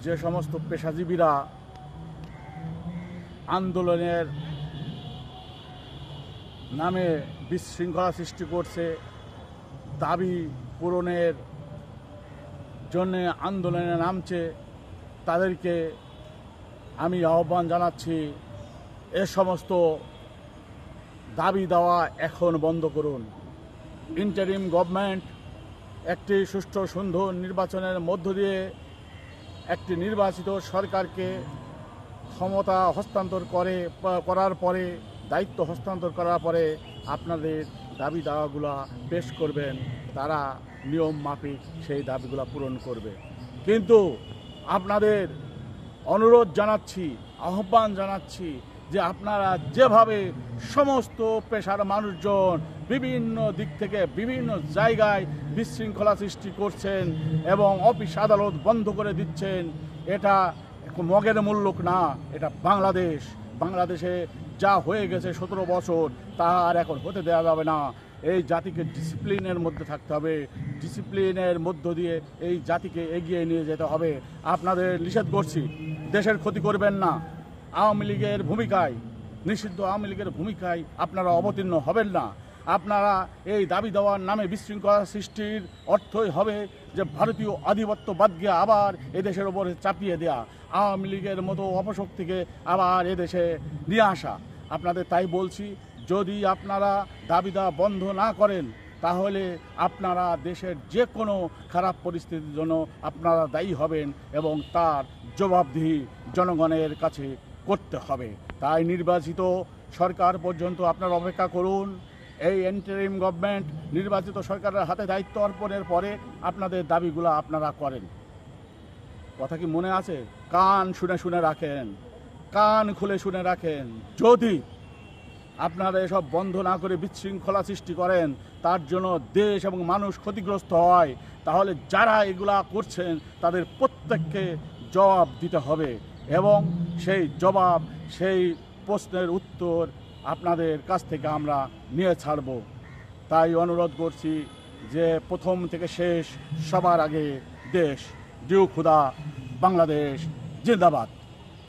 যে সমস্ত পেশাজীবীরা আন্দোলনের নামে বিশৃঙ্খলা সৃষ্টি করছে, দাবি পূরণের জন্য আন্দোলনে নামছে, তাদেরকে আমি আহ্বান জানাচ্ছি, এ সমস্ত দাবি দেওয়া এখন বন্ধ করুন। ইন্টারিম গভর্নমেন্ট একটি সুষ্ঠু সুন্দর নির্বাচনের মধ্য দিয়ে একটি নির্বাচিত সরকারকে ক্ষমতা হস্তান্তর করার পরে, দায়িত্ব হস্তান্তর করার পরে আপনাদের দাবি দাওয়াগুলো পেশ করবেন, তারা নিয়ম মাফিক সেই দাবিগুলো পূরণ করবে। কিন্তু আপনাদের অনুরোধ জানাচ্ছি, আহ্বান জানাচ্ছি যে আপনারা যেভাবে সমস্ত পেশার মানুষজন বিভিন্ন দিক থেকে বিভিন্ন জায়গায় বিশৃঙ্খলা সৃষ্টি করছেন এবং অফিস আদালত বন্ধ করে দিচ্ছেন, এটা মগের মুল্লুক না, এটা বাংলাদেশ। বাংলাদেশে যা হয়ে গেছে 17 বছর তা আর এখন হতে দেওয়া যাবে না। এই জাতিকে ডিসিপ্লিনের মধ্যে থাকতে হবে, ডিসিপ্লিনের মধ্য দিয়ে এই জাতিকে এগিয়ে নিয়ে যেতে হবে। আপনাদের নিষেধ করছি, দেশের ক্ষতি করবেন না। আওয়ামী লীগের ভূমিকায়, নিষিদ্ধ আওয়ামী লীগের ভূমিকায় আপনারা অবতীর্ণ হবেন না। আপনারা এই দাবি দেওয়ার নামে বিশৃঙ্খলা সৃষ্টির অর্থই হবে যে ভারতীয় আধিপত্যবাদকে আবার এদেশের ওপরে চাপিয়ে দেয়া, আওয়ামী লীগের মতো অপশক্তিকে আবার এদেশে নিয়ে আসা। আপনাদের তাই বলছি, যদি আপনারা দাবি দেওয়া বন্ধ না করেন তাহলে আপনারা দেশের যে কোনো খারাপ পরিস্থিতির জন্য আপনারা দায়ী হবেন এবং তার জবাবদিহি জনগণের কাছে করতে হবে। তাই নির্বাচিত সরকার পর্যন্ত আপনারা অপেক্ষা করুন। এই ইন্টারিম গভর্নমেন্ট নির্বাচিত সরকারের হাতে দায়িত্ব অর্পণের পরে আপনাদের দাবিগুলো আপনারা করেন। কথা কি মনে আছে? কান শুনে শুনে রাখেন, কান খুলে শুনে রাখেন। যদি আপনারা এসব বন্ধ না করে বিশৃঙ্খলা সৃষ্টি করেন, তার জন্য দেশ এবং মানুষ ক্ষতিগ্রস্ত হয়, তাহলে যারা এগুলা করছেন তাদের প্রত্যেককে জবাব দিতে হবে এবং সেই জবাব, সেই প্রশ্নের উত্তর আপনাদের কাছ থেকে আমরা নিয়ে ছাড়ব। তাই অনুরোধ করছি যে প্রথম থেকে শেষ সবার আগে দেশ। জিউ খুদা, বাংলাদেশ জিন্দাবাদ।